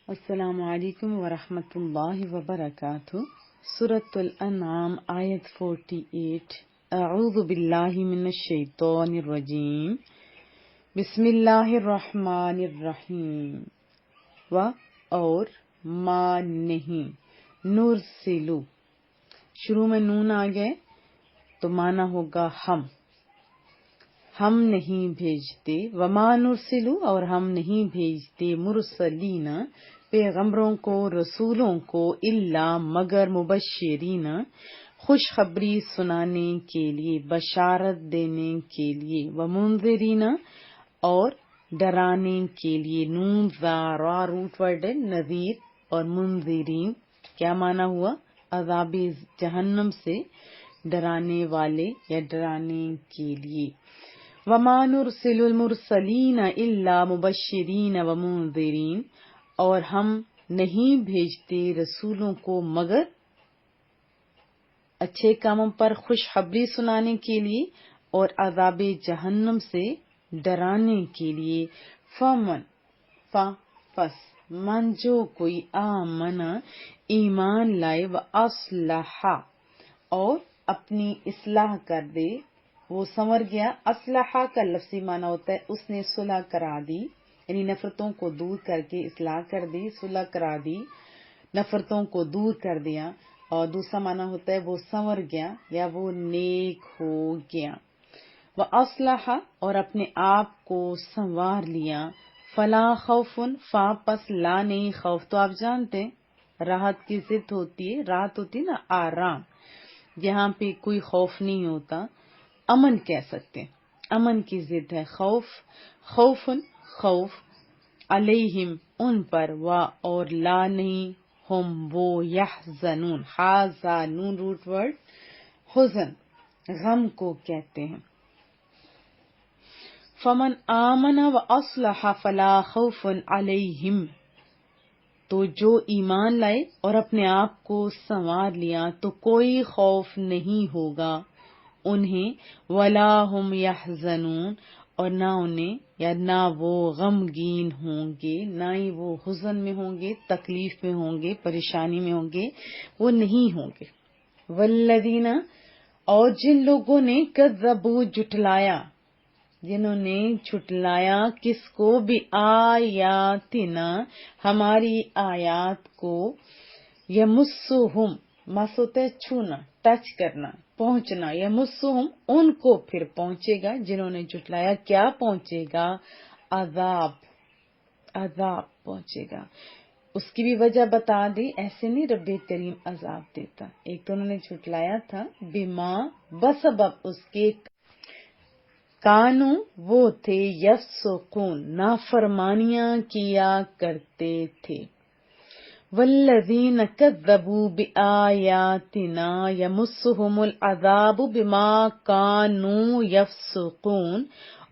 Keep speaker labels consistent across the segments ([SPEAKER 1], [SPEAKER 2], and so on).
[SPEAKER 1] السلام علیکم ورحمۃ اللہ وبرکاتہ۔ سورۃ الانعام آیت 48۔ اعوذ باللہ من الشیطان الرجیم، بسم اللہ الرحمن الرحیم۔ و اور ما نہیں، نرسلو شروع میں نون آ گئے تو معنی ہوگا ہم نہیں بھیجتے، وما نرسلو اور ہم نہیں بھیجتے، مرسلین پیغمبروں کو، رسولوں کو، الا مگر مبشرین خوشخبری سنانے کے لیے، بشارت دینے کے لیے، ومنذرین اور ڈرانے کے لیے۔ نون را روٹ ورڈ ہے، نذیر اور منذرین کیا معنی ہوا؟ عذاب جہنم سے ڈرانے والے یا ڈرانے کے لیے۔ وما نرسل المرسلین الا مبشرین ومنذرین اور ہم نہیں بھیجتے رسولوں کو مگر اچھے کاموں پر خوشخبری سنانے کے لیے اور عذاب جہنم سے ڈرانے کے لیے۔ پس من جو کوئی آمن ایمان لائے، و اصلح اور اپنی اصلاح کر دے، وہ سنور گیا۔ اصلحہ کا لفظی معنی ہوتا ہے اس نے صلح کرا دی، یعنی نفرتوں کو دور کر کے اصلاح کر دی، صلح کرا دی، نفرتوں کو دور کر دیا۔ اور دوسرا معنی ہوتا ہے وہ سنور گیا یا وہ نیک ہو گیا۔ وَأَصْلَحَ اور اپنے آپ کو سنوار لیا۔ فلا خوف، پس لا نہیں، خوف تو آپ جانتے ہیں راحت کی ضد ہوتی ہے، راحت ہوتی ہے نا آرام، یہاں پہ کوئی خوف نہیں ہوتا، امن کہہ سکتے ہیں، امن کی ضد ہے خوف۔ خوف علیہم ان پر، اور لا نہیں، ہم وہ، یحزنون حازنون روٹ ورڈ، حزن غم کو کہتے ہیں۔ فمن آمن و اصلح فلا خوف علیہم تو جو ایمان لائے اور اپنے آپ کو سنوار لیا تو کوئی خوف نہیں ہوگا انہیں، ولا ہم یحزنون اور نہ انہیں یا نہ وہ غمگین ہوں گے، نہ ہی وہ حزن میں ہوں گے، تکلیف میں ہوں گے، پریشانی میں ہوں گے، وہ نہیں ہوں گے۔ والذین اور جن لوگوں نے کذبوا جھٹلایا، جنہوں نے جھٹلایا کس کو؟ بآیاتنا ہماری آیات کو، یمسہم مس ہوتا ہے چھونا، ٹچ کرنا، پہنچنا، یمسہم ان کو پھر پہنچے گا، جنہوں نے جھٹلایا کیا پہنچے گا؟ عذاب پہنچے گا۔ اس کی بھی وجہ بتا دی، ایسے نہیں رب کریم عذاب دیتا، ایک تو انہوں نے جھٹلایا تھا، بما بسبب اس کے، کانو وہ تھے، یفسقون نافرمانیاں کیا کرتے تھے۔ والذین کذبوا بآیاتنا یمسہم العذاب بما کانوا یفسقون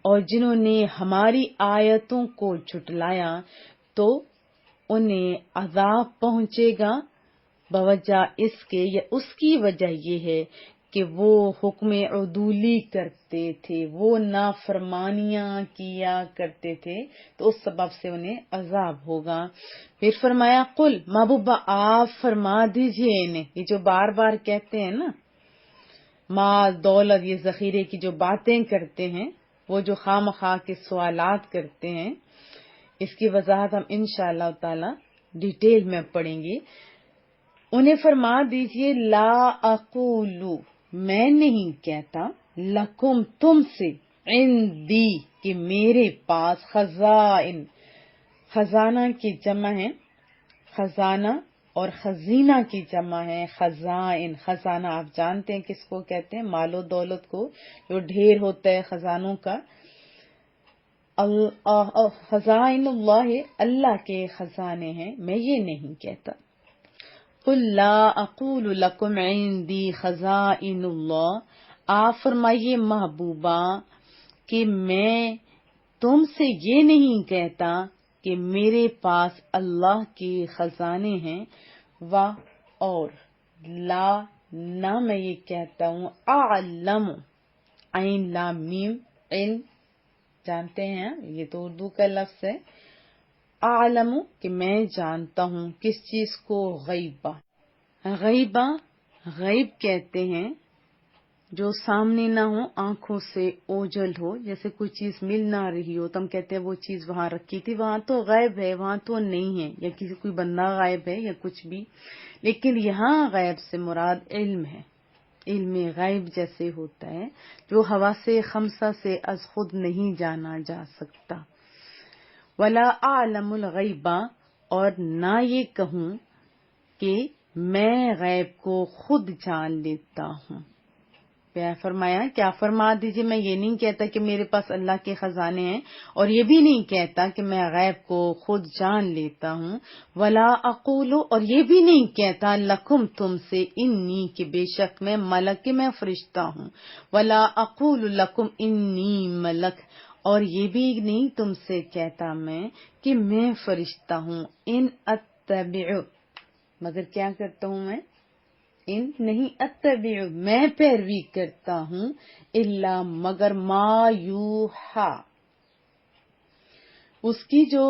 [SPEAKER 1] اور جنہوں نے ہماری آیتوں کو جھٹلایا تو انہیں عذاب پہنچے گا بوجہ اس کے، یا اس کی وجہ یہ ہے کہ وہ حکم عدولی کرتے تھے، وہ نافرمانیاں کیا کرتے تھے، تو اس سبب سے انہیں عذاب ہوگا۔ پھر فرمایا قل محبوبہ آپ فرما دیجئے انہیں، یہ جو بار بار کہتے ہیں نا مال دولت، یہ ذخیرے کی جو باتیں کرتے ہیں، وہ جو خواہ مخواہ کے سوالات کرتے ہیں، اس کی وضاحت ہم انشاءاللہ تعالی ڈیٹیل میں پڑھیں گے۔ انہیں فرما دیجئے لا اقولو میں نہیں کہتا، لکم تم سے، عندی کہ میرے پاس، خزائن خزانہ کی جمع ہے، خزانہ اور خزینہ کی جمع ہے خزائن۔ خزانہ آپ جانتے ہیں کس کو کہتے ہیں؟ مال و دولت کو، جو ڈھیر ہوتا ہے خزانوں کا۔ خزائن اللہ اللہ کے خزانے ہیں، میں یہ نہیں کہتا۔ قل لا اقول لکم عندی خزائن اللہ آپ فرمائیے محبوبہ کہ میں تم سے یہ نہیں کہتا کہ میرے پاس اللہ کے خزانے ہیں، اور لا نہ میں یہ کہتا ہوں، اعلم عین لام میم علم جانتے ہیں، یہ تو اردو کا لفظ ہے، اعلم کہ میں جانتا ہوں کس چیز کو، غیبہ، غیبہ غیب کہتے ہیں جو سامنے نہ ہو، آنکھوں سے اوجھل ہو، جیسے کوئی چیز مل نہ رہی ہو تو ہم کہتے ہیں وہ چیز وہاں رکھی تھی، وہاں تو غیب ہے، وہاں تو نہیں ہے، یا کسی کوئی بندہ غائب ہے یا کچھ بھی. لیکن یہاں غیب سے مراد علم ہے، علم غیب جیسے ہوتا ہے جو حواس خمسہ سے از خود نہیں جانا جا سکتا. ولا اعلم الغیبہ، اور نہ یہ کہوں کہ میں غیب کو خود جان لیتا ہوں. فرمایا کیا، فرما دیجیے میں یہ نہیں کہتا کہ میرے پاس اللہ کے خزانے ہیں، اور یہ بھی نہیں کہتا کہ میں غیب کو خود جان لیتا ہوں. ولا اقول، اور یہ بھی نہیں کہتا لکم تم سے، انی کہ بے شک میں ملک، کہ میں فرشتہ ہوں. ولا اقول لکم انی ملک، اور یہ بھی نہیں تم سے کہتا میں کہ میں فرشتہ ہوں. ان اتبع، مگر کیا کرتا ہوں میں، ان نہیں، اتبع میں پیروی کرتا ہوں، الا مگر ما یوحا اس کی جو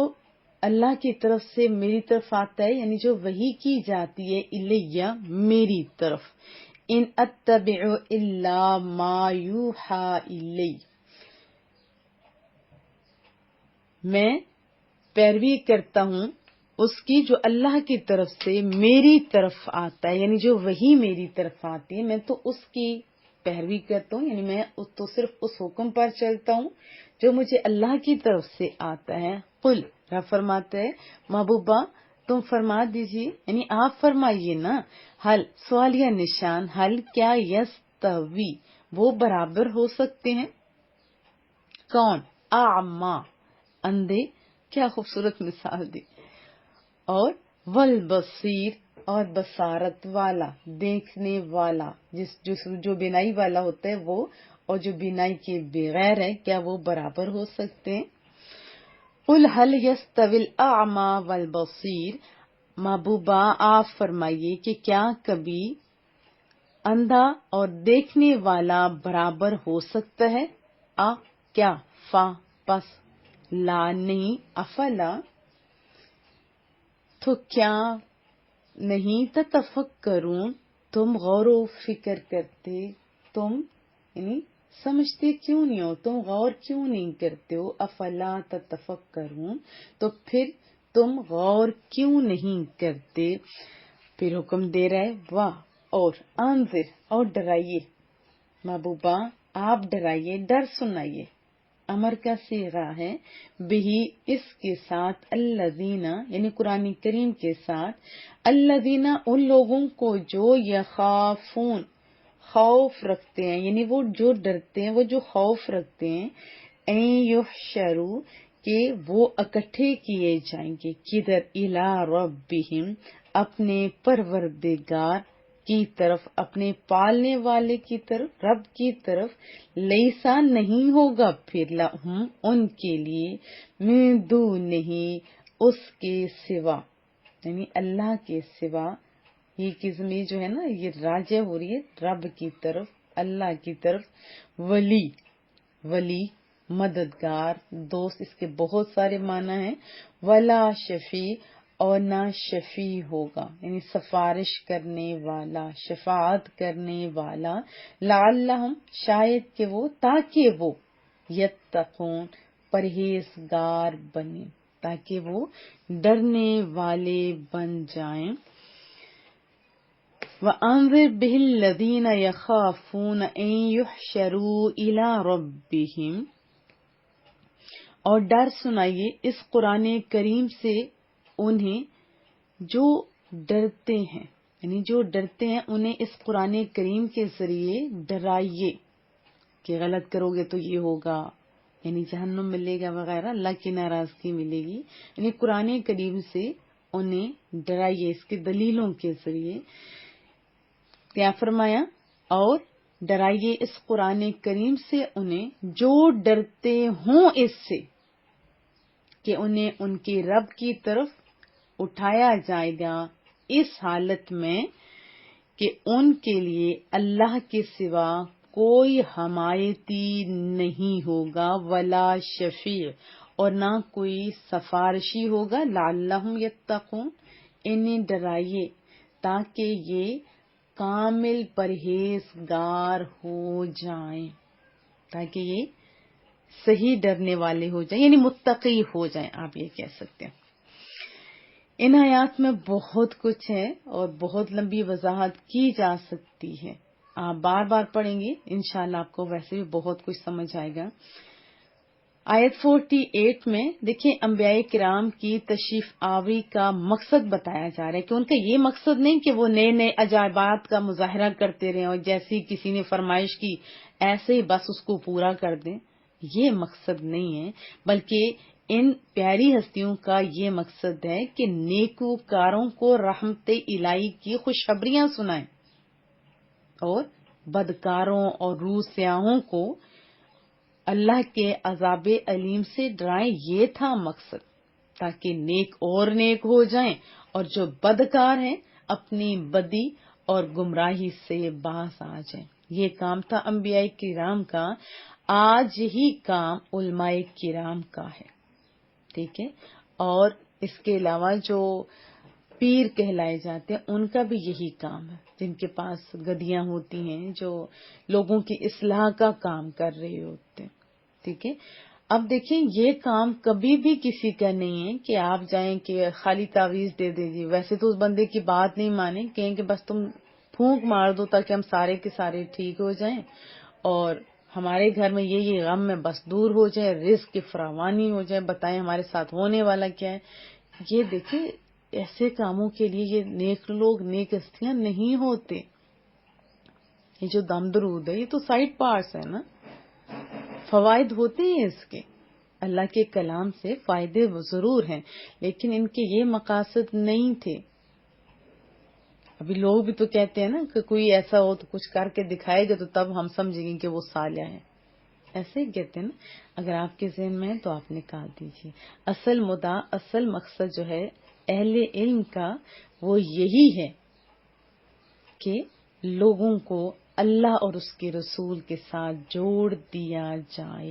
[SPEAKER 1] اللہ کی طرف سے میری طرف آتا ہے، یعنی جو وحی کی جاتی ہے، الیہ میری طرف. ان اتبع الا ما یوحا الی، میں پیروی کرتا ہوں اس کی جو اللہ کی طرف سے میری طرف آتا ہے، یعنی جو وحی میری طرف آتی ہے میں تو اس کی پیروی کرتا ہوں، یعنی میں تو صرف اس حکم پر چلتا ہوں جو مجھے اللہ کی طرف سے آتا ہے. قل، رب فرماتے ہیں محبوبہ تم فرما دیجیے، یعنی آپ فرمائیے نا، حل سوالیہ نشان، حل کیا، یستوی وہ برابر ہو سکتے ہیں، کون، اعما اندھے، کیا خوبصورت مثال دی، اور والبصیر اور بصارت والا، دیکھنے والا، جو بینائی والا ہوتا ہے وہ، اور جو بینائی کے بغیر ہے، کیا وہ برابر ہو سکتے ہیں. قل هل يستوي الاعمى والبصیر، محبوبہ آپ فرمائیے کہ کیا کبھی اندھا اور دیکھنے والا برابر ہو سکتا ہے. کیا، فا پس، لا نہیں، افلا تو کیا نہیں، تتفکرون تم غور و فکر کرتے، تم یعنی سمجھتے کیوں نہیں ہو، تم غور کیوں نہیں کرتے ہو. افلا تتفکرون تو پھر تم غور کیوں نہیں کرتے. پھر حکم دے رہا ہے واہ، اور انذر اور ڈرائیے، محبوبہ آپ ڈرائیے، ڈر سنائیے، امر کا صیغہ ہے، بہی اس کے ساتھ، الذین یعنی قرآن کریم کے ساتھ، الذین ان لوگوں کو جو یخافون خوف رکھتے ہیں، یعنی وہ جو ڈرتے ہیں، وہ جو خوف رکھتے ہیں، این یحشروا کہ وہ اکٹھے کیے جائیں گے، کدھر، الی ربہم اپنے پروردگار کی طرف، اپنے پالنے والے کی طرف، رب کی طرف. لیسا نہیں ہوگا پھر، لہم ان کے لیے، من دونہ اس کے سوا، یعنی اللہ کے سوا، یہ قسم جو ہے نا یہ راجع ہو رہی ہے رب کی طرف، اللہ کی طرف. ولی، ولی مددگار، دوست، اس کے بہت سارے معنی ہیں. ولا شفیع اور نہ شفیع ہوگا، یعنی سفارش کرنے والا، شفاعت کرنے والا. لعلہم شاید کہ وہ، تاکہ وہ، یتقون پرہیزگار بنے، تاکہ وہ ڈرنے والے بن جائیں. وَأَنذِرْ بِهِ الَّذِينَ يَخَافُونَ أَن يُحْشَرُوا إِلَىٰ رَبِّهِمْ، اور ڈر سنائیے اس قرآن کریم سے انہیں جو ڈرتے ہیں، یعنی جو ڈرتے ہیں انہیں اس قرآن کریم کے ذریعے ڈرائیے کہ غلط کرو گے تو یہ ہوگا، یعنی جہنم ملے گا وغیرہ، اللہ کی ناراضگی ملے گی. یعنی قرآن کریم سے انہیں ڈرائیے اس کے دلیلوں کے ذریعے. کیا فرمایا، اور ڈرائیے اس قرآن کریم سے انہیں جو ڈرتے ہوں اس سے کہ انہیں ان کے رب کی طرف اٹھایا جائے گا اس حالت میں کہ ان کے لیے اللہ کے سوا کوئی حمایتی نہیں ہوگا، ولا شفیع اور نہ کوئی سفارشی ہوگا. لعلہم یتقون، انہیں ڈرائیے تاکہ یہ کامل پرہیزگار ہو جائیں، تاکہ یہ صحیح ڈرنے والے ہو جائیں، یعنی متقی ہو جائیں، آپ یہ کہہ سکتے ہیں. ان آیات میں بہت کچھ ہے اور بہت لمبی وضاحت کی جا سکتی ہے. آپ بار بار پڑھیں گے انشاءاللہ آپ کو ویسے بھی بہت کچھ سمجھ آئے گا. آیت 48 میں دیکھیں انبیاء کرام کی تشریف آوری کا مقصد بتایا جا رہا ہے کہ ان کا یہ مقصد نہیں کہ وہ نئے نئے عجائبات کا مظاہرہ کرتے رہیں اور جیسی کسی نے فرمائش کی ایسے ہی بس اس کو پورا کر دیں. یہ مقصد نہیں ہے، بلکہ ان پیاری ہستیوں کا یہ مقصد ہے کہ نیکوکاروں کو رحمت الہی کی خوشخبریاں سنائیں اور بدکاروں اور روح سیاحوں کو اللہ کے عذاب علیم سے ڈرائیں. یہ تھا مقصد، تاکہ نیک اور نیک ہو جائیں اور جو بدکار ہیں اپنی بدی اور گمراہی سے باز آ جائیں. یہ کام تھا انبیاء کرام کا. آج یہی کام علماء کرام کا ہے. ٹھیک ہے، اور اس کے علاوہ جو پیر کہلائے جاتے ہیں ان کا بھی یہی کام ہے، جن کے پاس گدیاں ہوتی ہیں، جو لوگوں کی اصلاح کا کام کر رہے ہوتے ہیں. ٹھیک ہے، اب دیکھیں یہ کام کبھی بھی کسی کا نہیں ہے کہ آپ جائیں کہ خالی تعویذ دے دیجیے. ویسے تو اس بندے کی بات نہیں مانیں، کہیں کہ بس تم پھونک مار دو تاکہ ہم سارے کے سارے ٹھیک ہو جائیں اور ہمارے گھر میں یہ غم میں بس دور ہو جائے، رزق کی فراوانی ہو جائے. بتائیں ہمارے ساتھ ہونے والا کیا ہے. یہ دیکھیں ایسے کاموں کے لیے یہ نیک لوگ، نیک ہستیاں نہیں ہوتے. یہ جو دم درود ہے یہ تو سائڈ پارٹس ہے نا، فوائد ہوتے ہیں اس کے، اللہ کے کلام سے فائدے ضرور ہیں، لیکن ان کے یہ مقاصد نہیں تھے. ابھی لوگ بھی تو کہتے ہیں نا کہ کوئی ایسا ہو تو کچھ کر کے دکھائے گا تو تب ہم سمجھیں گے کہ وہ صالح ہے. ایسے ہی کہتے ہیں نا. اگر آپ کے ذہن میں ہے تو آپ نکال دیجیے. اصل مدعا، اصل مقصد جو ہے اہل علم کا وہ یہی ہے کہ لوگوں کو اللہ اور اس کے رسول کے ساتھ جوڑ دیا جائے،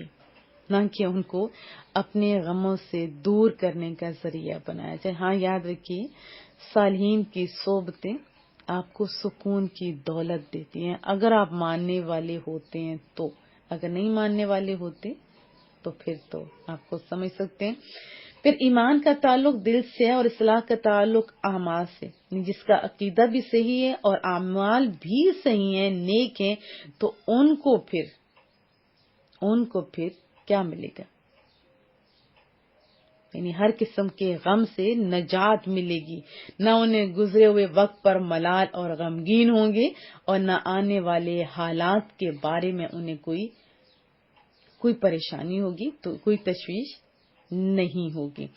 [SPEAKER 1] نہ کہ ان کو اپنے غموں سے دور کرنے کا ذریعہ بنایا جائے. ہاں یاد رکھیے، صالحین کی صحبتیں آپ کو سکون کی دولت دیتی ہیں اگر آپ ماننے والے ہوتے ہیں تو. اگر نہیں ماننے والے ہوتے تو پھر تو آپ کو سمجھ سکتے ہیں. پھر ایمان کا تعلق دل سے ہے اور اصلاح کا تعلق اعمال سے. جس کا عقیدہ بھی صحیح ہے اور اعمال بھی صحیح ہیں، نیک ہیں، تو ان کو پھر کیا ملے گا؟ یعنی ہر قسم کے غم سے نجات ملے گی. نہ انہیں گزرے ہوئے وقت پر ملال اور غمگین ہوں گے اور نہ آنے والے حالات کے بارے میں انہیں کوئی پریشانی ہوگی، تو کوئی تشویش نہیں ہوگی.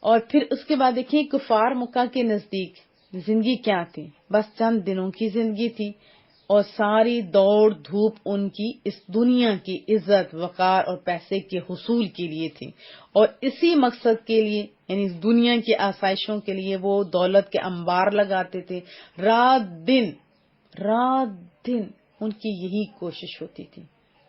[SPEAKER 1] اور پھر اس کے بعد دیکھیں کفار مکہ کے نزدیک زندگی کیا تھی؟ بس چند دنوں کی زندگی تھی اور ساری دوڑ دھوپ ان کی اس دنیا کی عزت، وقار اور پیسے کے حصول کے لیے تھی، اور اسی مقصد کے لیے یعنی اس دنیا کی آسائشوں کے لیے وہ دولت کے انبار لگاتے تھے. رات دن ان کی یہی کوشش ہوتی تھی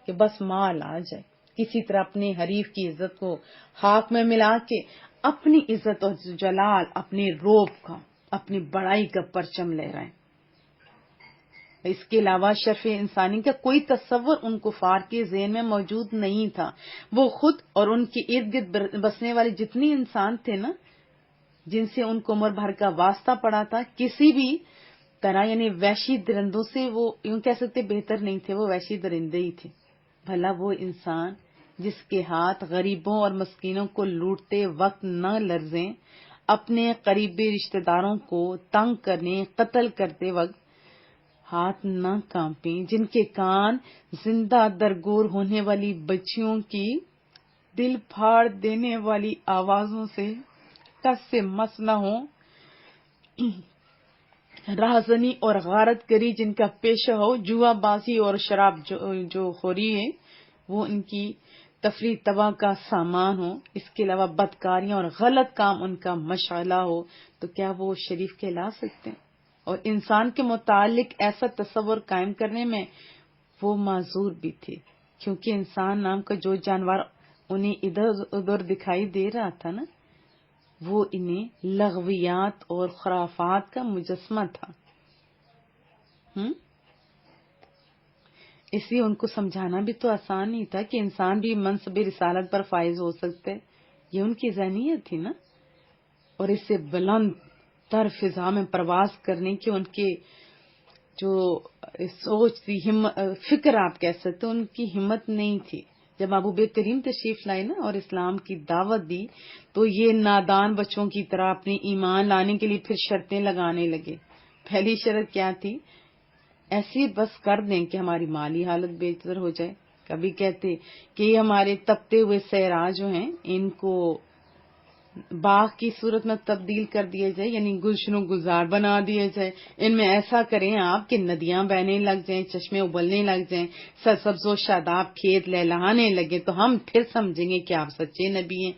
[SPEAKER 1] کہ بس مال آ جائے، کسی طرح اپنے حریف کی عزت کو خاک میں ملا کے اپنی عزت اور جلال، اپنے روب کا، اپنی بڑائی کا پرچم لہرائیں. اس کے علاوہ شرف انسانی کا کوئی تصور ان کفار کے ذہن میں موجود نہیں تھا. وہ خود اور ان کے ارد گرد بسنے والے جتنے انسان تھے نا، جن سے ان کو عمر بھر کا واسطہ پڑا تھا، کسی بھی طرح یعنی وحشی درندوں سے وہ یوں کہہ سکتے بہتر نہیں تھے، وہ وحشی درندے ہی تھے. بھلا وہ انسان جس کے ہاتھ غریبوں اور مسکینوں کو لوٹتے وقت نہ لرزیں، اپنے قریبی رشتہ داروں کو تنگ کرنے، قتل کرتے وقت ہاتھ نہ کانپیں، جن کے کان زندہ درگور ہونے والی بچیوں کی دل پھاڑ دینے والی آوازوں سے ٹس سے مس نہ ہوں، راہزنی اور غارت گری جن کا پیشہ ہو، جوا بازی اور شراب جو خوری ہے وہ ان کی تفریح تباہ کا سامان ہو، اس کے علاوہ بدکاریاں اور غلط کام ان کا مشغلہ ہو، تو کیا وہ شریف کہلا سکتے ہیں؟ اور انسان کے متعلق ایسا تصور قائم کرنے میں وہ معذور بھی تھے، کیونکہ انسان نام کا جو جانور انہیں ادھر ادھر دکھائی دے رہا تھا نا، وہ انہیں لغویات اور خرافات کا مجسمہ تھا۔ اس لیے ان کو سمجھانا بھی تو آسان نہیں تھا کہ انسان بھی منصب رسالت پر فائز ہو سکتے۔ یہ ان کی ذہنیت تھی نا، اور اس سے بلند تر فضا میں پرواز کرنے کی ان کے جو سوچ تھی، فکر آپ کہہ سکتے، ان کی ہمت نہیں تھی۔ جب محبوب کریم تشریف لائے نا اور اسلام کی دعوت دی تو یہ نادان بچوں کی طرح اپنے ایمان لانے کے لیے پھر شرطیں لگانے لگے۔ پہلی شرط کیا تھی؟ ایسی بس کر دیں کہ ہماری مالی حالت بہتر ہو جائے۔ کبھی کہتے کہ یہ ہمارے تپتے ہوئے صحرا جو ہیں ان کو باغ کی صورت میں تبدیل کر دیا جائے، یعنی گلشن و گلزار بنا دیا جائے۔ ان میں ایسا کریں آپ کہ ندیاں بہنے لگ جائیں، چشمے ابلنے لگ جائیں، سرسبز و شاداب کھیت لہلہانے لگے، تو ہم پھر سمجھیں گے کہ آپ سچے نبی ہیں۔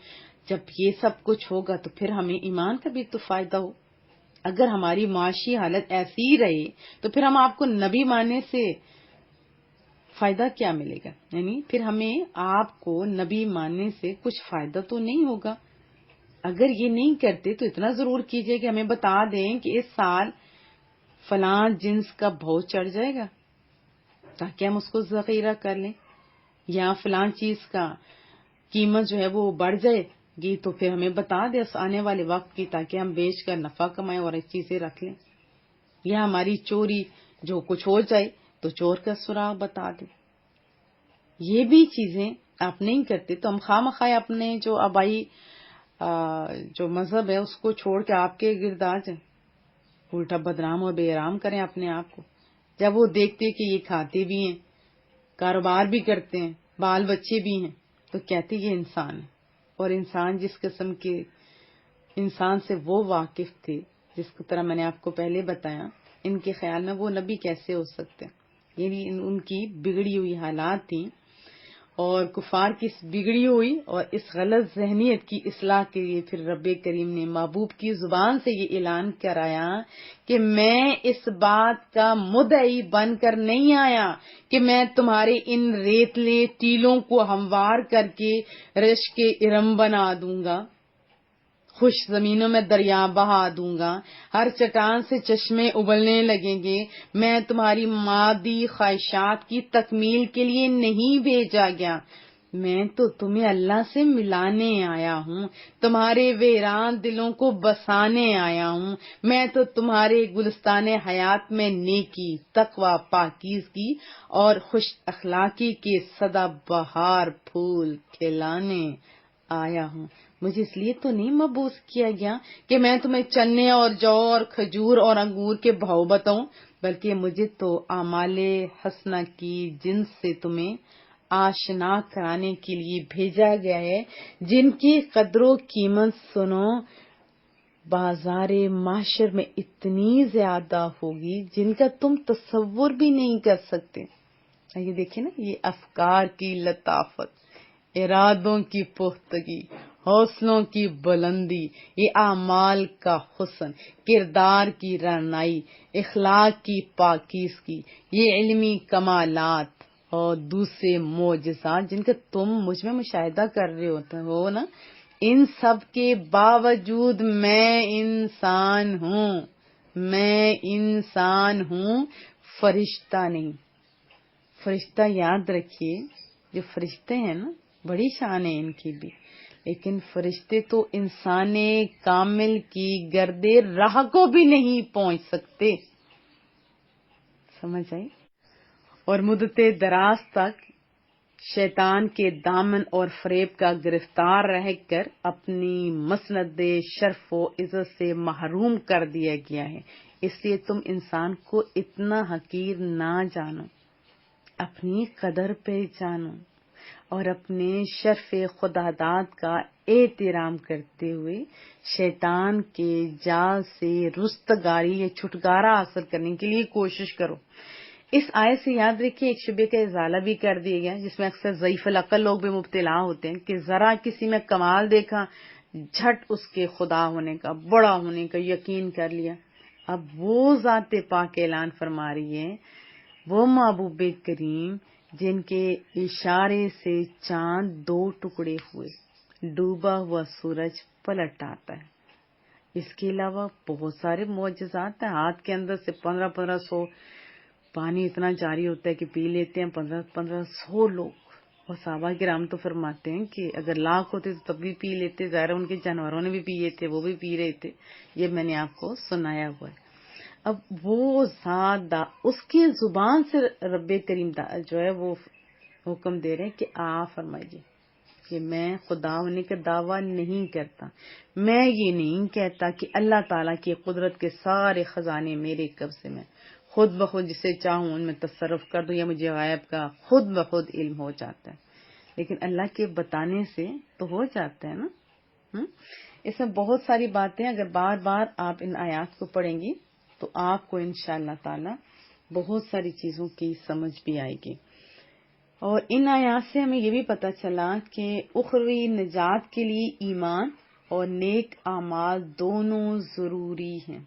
[SPEAKER 1] جب یہ سب کچھ ہوگا تو پھر ہمیں ایمان کا بھی تو فائدہ ہو۔ اگر ہماری معاشی حالت ایسی ہی رہے تو پھر ہم آپ کو نبی ماننے سے فائدہ کیا ملے گا؟ یعنی پھر ہمیں آپ کو نبی ماننے سے کچھ فائدہ تو نہیں ہوگا۔ اگر یہ نہیں کرتے تو اتنا ضرور کیجئے کہ ہمیں بتا دیں کہ اس سال فلاں جنس کا بھاؤ چڑھ جائے گا تاکہ ہم اس کو ذخیرہ کر لیں، یا فلاں چیز کا قیمت جو ہے وہ بڑھ جائے گی تو پھر ہمیں بتا دیں آنے والے وقت کی، تاکہ ہم بیچ کر نفع کمائیں اور اس چیزیں رکھ لیں، یا ہماری چوری جو کچھ ہو جائے تو چور کا سراغ بتا دیں۔ یہ بھی چیزیں آپ نہیں کرتے تو ہم خواہ اپنے جو آبائی جو مذہب ہے اس کو چھوڑ کے آپ کے گرد آ جائیں، الٹا بدنام اور بے آرام کریں اپنے آپ کو۔ جب وہ دیکھتے کہ یہ کھاتے بھی ہیں، کاروبار بھی کرتے ہیں، بال بچے بھی ہیں، تو کہتے یہ انسان ہے۔ اور انسان جس قسم کے انسان سے وہ واقف تھے، جس کی طرح میں نے آپ کو پہلے بتایا، ان کے خیال میں وہ نبی کیسے ہو سکتے؟ یعنی ان کی بگڑی ہوئی حالات تھیں، اور کفار کی اس بگڑی ہوئی اور اس غلط ذہنیت کی اصلاح کے لیے پھر رب کریم نے محبوب کی زبان سے یہ اعلان کرایا کہ میں اس بات کا مدعی بن کر نہیں آیا کہ میں تمہارے ان ریتلے ٹیلوں کو ہموار کر کے رش کے ارم بنا دوں گا، خوش زمینوں میں دریا بہا دوں گا، ہر چٹان سے چشمے ابلنے لگیں گے۔ میں تمہاری مادی خواہشات کی تکمیل کے لیے نہیں بھیجا گیا، میں تو تمہیں اللہ سے ملانے آیا ہوں، تمہارے ویران دلوں کو بسانے آیا ہوں۔ میں تو تمہارے گلستان حیات میں نیکی، تقوی، پاکیزگی اور خوش اخلاقی کے سدا بہار پھول کھلانے آیا ہوں۔ مجھے اس لیے تو نہیں مبعوث کیا گیا کہ میں تمہیں چنے اور جو اور کھجور اور انگور کے بھاؤ بتاؤں، بلکہ مجھے تو اعمال حسنہ کی جنس سے تمہیں آشنا کرانے کے لیے بھیجا گیا ہے، جن کی قدر و قیمت سنو بازار معاشر میں اتنی زیادہ ہوگی جن کا تم تصور بھی نہیں کر سکتے۔ یہ دیکھیں نا، یہ افکار کی لطافت، ارادوں کی پختگی، حوصلوں کی بلندی، یہ اعمال کا حسن، کردار کی رعنائی، اخلاق کی پاکیزگی، یہ علمی کمالات اور دوسرے معجزات جن کا تم مجھ میں مشاہدہ کر رہے ہوتے ہو نا، ان سب کے باوجود میں انسان ہوں، فرشتہ نہیں۔ فرشتہ یاد رکھیے، جو فرشتے ہیں نا بڑی شان ہے ان کی بھی، لیکن فرشتے تو انسان کامل کی گرد راہ کو بھی نہیں پہنچ سکتے، سمجھ آئی؟ اور مدت دراز تک شیطان کے دامن اور فریب کا گرفتار رہ کر اپنی مسند شرف و عزت سے محروم کر دیا گیا ہے۔ اس لیے تم انسان کو اتنا حقیر نہ جانو، اپنی قدر پہ جانو، اور اپنے شرف خداداد کا احترام کرتے ہوئے شیطان کے جال سے رستگاری یا چھٹکارا حاصل کرنے کے لیے کوشش کرو۔ اس آیت سے یاد رکھیے ایک شبہ کا ازالہ بھی کر دیا گیا، جس میں اکثر ضعیف العقل لوگ بھی مبتلا ہوتے ہیں کہ ذرا کسی میں کمال دیکھا، جھٹ اس کے خدا ہونے کا، بڑا ہونے کا یقین کر لیا۔ اب وہ ذات پاک اعلان فرما رہی ہے، وہ محبوب کریم جن کے اشارے سے چاند 2 ٹکڑے ہوئے، ڈوبا ہوا سورج پلٹ آتا ہے۔ اس کے علاوہ بہت سارے معجزات ہیں۔ ہاتھ کے اندر سے 1500 پانی اتنا جاری ہوتا ہے کہ پی لیتے ہیں 1500 لوگ، اور صحابہ کرام تو فرماتے ہیں کہ اگر لاکھ ہوتے تو تب بھی پی لیتے، ظاہر ان کے جانوروں نے بھی پیے تھے، وہ بھی پی رہے تھے۔ یہ میں نے آپ کو سنایا ہوا ہے۔ اب وہ ذات اس کی زبان سے رب کریم جو ہے وہ حکم دے رہے ہیں کہ آپ فرمائیے کہ میں خدا ہونے کا دعویٰ نہیں کرتا، میں یہ نہیں کہتا کہ اللہ تعالیٰ کی قدرت کے سارے خزانے میرے قبضے میں، خود بخود جسے چاہوں ان میں تصرف کر دوں، یا مجھے غائب کا خود بخود علم ہو جاتا ہے، لیکن اللہ کے بتانے سے تو ہو جاتا ہے نا۔ اس میں بہت ساری باتیں، اگر بار بار آپ ان آیات کو پڑھیں گی تو آپ کو انشاءاللہ تعالی بہت ساری چیزوں کی سمجھ بھی آئے گی۔ اور ان آیات سے ہمیں یہ بھی پتہ چلا کہ اخروی نجات کے لیے ایمان اور نیک اعمال دونوں ضروری ہیں۔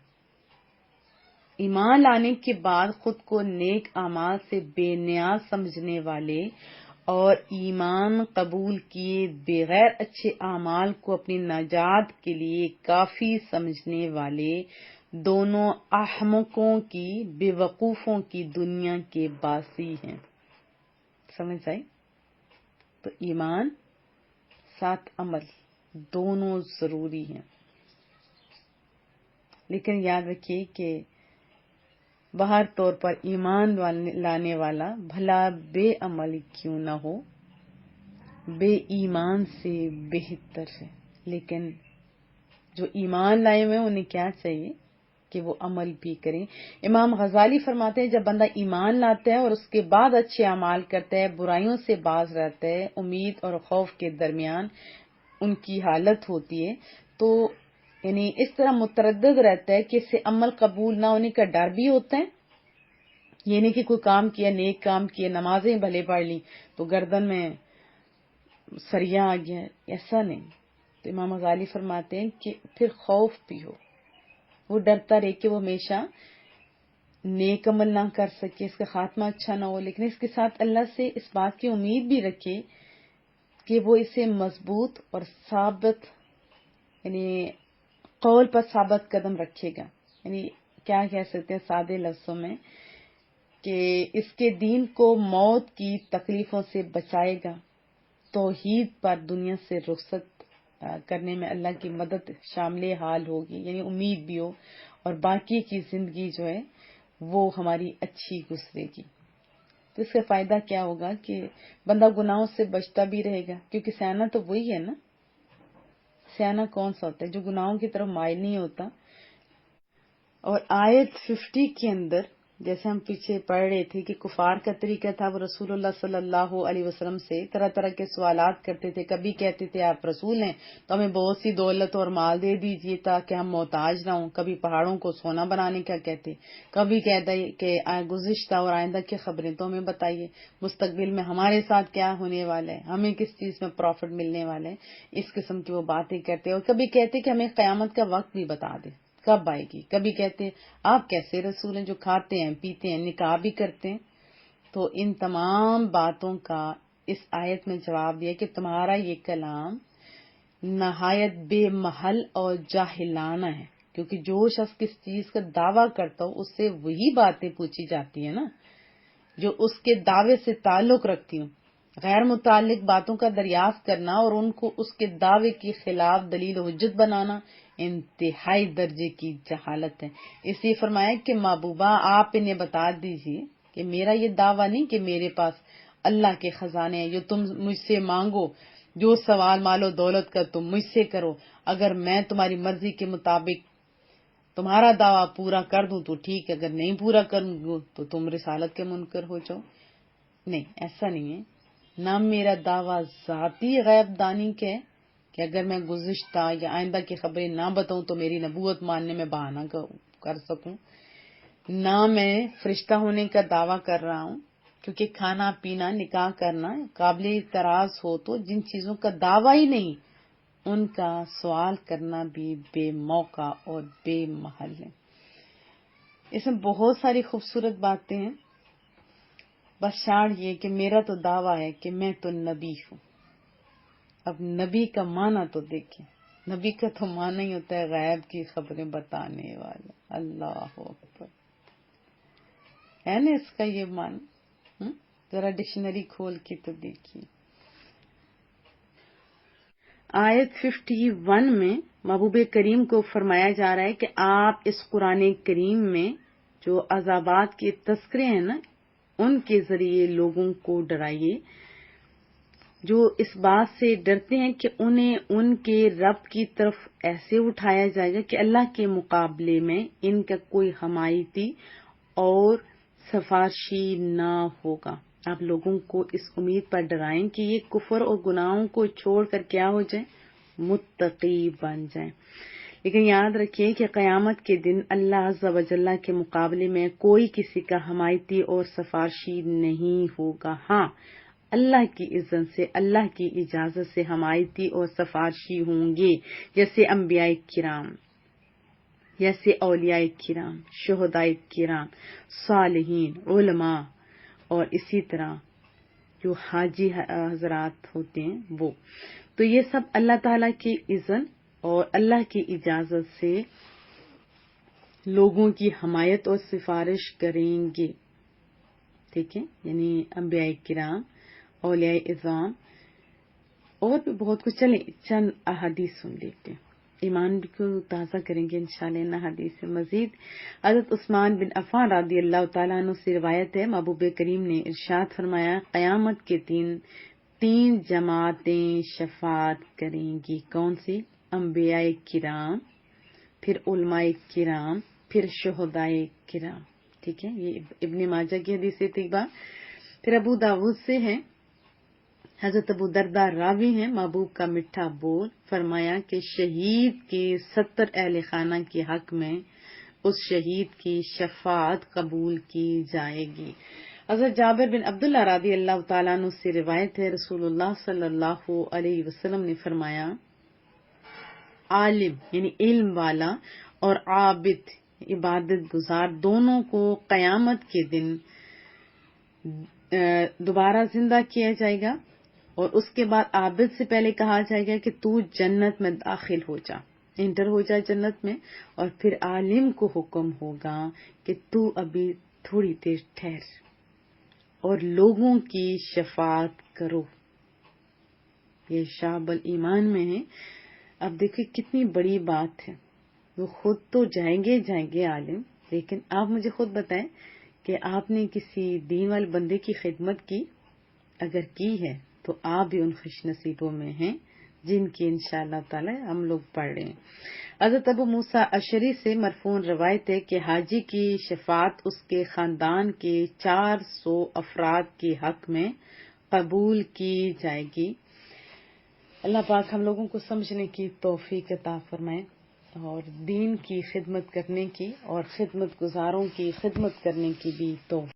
[SPEAKER 1] ایمان لانے کے بعد خود کو نیک اعمال سے بے نیاز سمجھنے والے اور ایمان قبول کیے بغیر اچھے اعمال کو اپنی نجات کے لیے کافی سمجھنے والے دونوں احمقوں کی، بے وقوفوں کی دنیا کے باسی ہیں۔ سمجھ آئی؟ تو ایمان ساتھ عمل دونوں ضروری ہیں، لیکن یاد رکھیے کہ باہر طور پر ایمان لانے والا بھلا بے عمل کیوں نہ ہو، بے ایمان سے بہتر ہے، لیکن جو ایمان لائے ہوئے انہیں کیا چاہیے کہ وہ عمل بھی کریں۔ امام غزالی فرماتے ہیں جب بندہ ایمان لاتا ہے اور اس کے بعد اچھے اعمال کرتا ہے، برائیوں سے باز رہتا ہے، امید اور خوف کے درمیان ان کی حالت ہوتی ہے، تو یعنی اس طرح متردد رہتا ہے کہ اس سے عمل قبول نہ ہونے کا ڈر بھی ہوتا ہے۔ یہ نہیں کہ کوئی کام کیا، نیک کام کیا، نمازیں بھلے پڑھ لی تو گردن میں سریا آ گیا، ایسا نہیں۔ تو امام غزالی فرماتے ہیں کہ پھر خوف بھی ہو، وہ ڈرتا رہے کہ وہ ہمیشہ نیک عمل نہ کر سکے، اس کا خاتمہ اچھا نہ ہو، لیکن اس کے ساتھ اللہ سے اس بات کی امید بھی رکھے کہ وہ اسے مضبوط اور ثابت، یعنی قول پر ثابت قدم رکھے گا۔ یعنی کیا کہہ سکتے ہیں سادے لفظوں میں کہ اس کے دین کو موت کی تکلیفوں سے بچائے گا، توحید پر دنیا سے رخصت کرنے میں اللہ کی مدد شامل حال ہوگی، یعنی امید بھی ہو، اور باقی کی زندگی جو ہے وہ ہماری اچھی گزرے گی۔ تو اس کا فائدہ کیا ہوگا کہ بندہ گناہوں سے بچتا بھی رہے گا، کیونکہ سیانہ تو وہی ہے نا۔ سیانہ کون سا ہوتا ہے؟ جو گناہوں کی طرف مائل نہیں ہوتا۔ اور آیت 50 کے اندر جیسے ہم پیچھے پڑھ رہے تھے کہ کفار کا طریقہ تھا، وہ رسول اللہ صلی اللہ علیہ وسلم سے طرح طرح کے سوالات کرتے تھے۔ کبھی کہتے تھے آپ رسول ہیں تو ہمیں بہت سی دولت اور مال دے دیجیے تاکہ ہم محتاج نہ ہوں۔ کبھی پہاڑوں کو سونا بنانے کا کہتے، کبھی کہتے کہ گزشتہ اور آئندہ کی خبریں تو ہمیں بتائیے، مستقبل میں ہمارے ساتھ کیا ہونے والا ہے، ہمیں کس چیز میں پروفٹ ملنے والا ہے، اس قسم کی وہ باتیں کرتے۔ اور کبھی کہتے کہ ہمیں قیامت کا وقت بھی بتا دے کب آئے گی۔ کبھی کہتے آپ کیسے رسول ہیں جو کھاتے ہیں پیتے ہیں نکاح بھی کرتے ہیں۔ تو ان تمام باتوں کا اس آیت میں جواب دیا کہ تمہارا یہ کلام نہایت بے محل اور جاہلانہ ہے، کیونکہ جو شخص کس چیز کا دعویٰ کرتا ہو اس سے وہی باتیں پوچھی جاتی ہیں نا جو اس کے دعوے سے تعلق رکھتی ہوں۔ غیر متعلق باتوں کا دریافت کرنا اور ان کو اس کے دعوے کے خلاف دلیل و حجت بنانا انتہائی درجے کی جہالت ہے۔ اس لیے فرمایا کہ محبوبہ آپ انہیں بتا دیجئے کہ میرا یہ دعویٰ نہیں کہ میرے پاس اللہ کے خزانے ہیں، جو تم مجھ سے مانگو، جو سوال مال و دولت کا تم مجھ سے کرو، اگر میں تمہاری مرضی کے مطابق تمہارا دعویٰ پورا کر دوں تو ٹھیک، اگر نہیں پورا کروں تو تم رسالت کے منکر ہو جاؤ۔ نہیں، ایسا نہیں ہے۔ نہ میرا دعویٰ ذاتی غیب دانی کے کہ اگر میں گزشتہ یا آئندہ کی خبریں نہ بتاؤں تو میری نبوت ماننے میں بہانہ کر سکوں، نہ میں فرشتہ ہونے کا دعویٰ کر رہا ہوں، کیونکہ کھانا پینا نکاح کرنا قابل اعتراض ہو تو جن چیزوں کا دعویٰ ہی نہیں ان کا سوال کرنا بھی بے موقع اور بے محل ہے۔ اس میں بہت ساری خوبصورت باتیں ہیں، بس شعر یہ کہ میرا تو دعویٰ ہے کہ میں تو نبی ہوں. اب نبی کا معنی تو دیکھیں، نبی کا تو معنی ہی ہوتا ہے غیب کی خبریں بتانے والا. اللہ اکبر، ہے نا اس کا یہ معنی؟ ذرا ڈکشنری کھول کے تو دیکھیے. آیت 51 میں محبوب کریم کو فرمایا جا رہا ہے کہ آپ اس قرآن کریم میں جو عذابات کے تذکرے ہیں نا، ان کے ذریعے لوگوں کو ڈرائیے جو اس بات سے ڈرتے ہیں کہ انہیں ان کے رب کی طرف ایسے اٹھایا جائے گا کہ اللہ کے مقابلے میں ان کا کوئی حمایتی اور سفارشی نہ ہوگا. آپ لوگوں کو اس امید پر ڈرائیں کہ یہ کفر اور گناہوں کو چھوڑ کر کیا ہو جائیں، متقی بن جائیں. لیکن یاد رکھیے کہ قیامت کے دن اللہ عز و جل کے مقابلے میں کوئی کسی کا حمایتی اور سفارشی نہیں ہوگا. ہاں، اللہ کی اذن سے، اللہ کی اجازت سے حمایتی اور سفارشی ہوں گے، جیسے انبیاء کرام، جیسے اولیاء کرام، شہداء کرام، صالحین، علماء، اور اسی طرح جو حاجی حضرات ہوتے ہیں وہ. تو یہ سب اللہ تعالیٰ کی اذن اور اللہ کی اجازت سے لوگوں کی حمایت اور سفارش کریں گے. ٹھیک ہے، یعنی انبیاء کرام، اولیاء اعظام اور بھی بہت کچھ. چلیں چند احادیث سن لیتے ہیں، ایمان کو تازہ کریں گے انشاءاللہ ان حدیث سے مزید. حضرت عثمان بن عفان رضی اللہ تعالیٰ عنہ سے روایت ہے، محبوب کریم نے ارشاد فرمایا، قیامت کے دن 3 جماعتیں شفاعت کریں گی. کون سی؟ انبیاء کرام، پھر علماء کرام، پھر شہداء کرام. ٹھیک ہے، یہ ابن ماجہ کی حدیث طیبہ. پھر ابو داؤد سے ہے، حضرت ابو درداء راوی ہیں، محبوب کا میٹھا بول فرمایا کہ شہید کے 70 اہل خانہ کے حق میں اس شہید کی شفاعت قبول کی جائے گی. حضرت جابر بن عبداللہ رضی اللہ تعالیٰ عنہ سے روایت ہے، رسول اللہ صلی اللہ علیہ وسلم نے فرمایا، عالم یعنی علم والا اور عابد عبادت گزار دونوں کو قیامت کے دن دوبارہ زندہ کیا جائے گا، اور اس کے بعد عابد سے پہلے کہا جائے گا کہ تو جنت میں داخل ہو جا، انٹر ہو جا جنت میں، اور پھر عالم کو حکم ہوگا کہ تو ابھی تھوڑی دیر ٹھہر اور لوگوں کی شفاعت کرو. یہ شعب الایمان میں ہے. اب دیکھیں کتنی بڑی بات ہے. وہ خود تو جائیں گے عالم، لیکن آپ مجھے خود بتائیں کہ آپ نے کسی دین والے بندے کی خدمت کی؟ اگر کی ہے تو آپ بھی ان خوش نصیبوں میں ہیں جن کی انشاءاللہ تعالی ہم لوگ پڑھ رہے ہیں. حضرت ابو موسیٰ اشعری سے مرفوع روایت ہے کہ حاجی کی شفاعت اس کے خاندان کے 400 افراد کے حق میں قبول کی جائے گی. اللہ پاک ہم لوگوں کو سمجھنے کی توفیق عطا فرمائے اور دین کی خدمت کرنے کی اور خدمت گزاروں کی خدمت کرنے کی بھی توفیق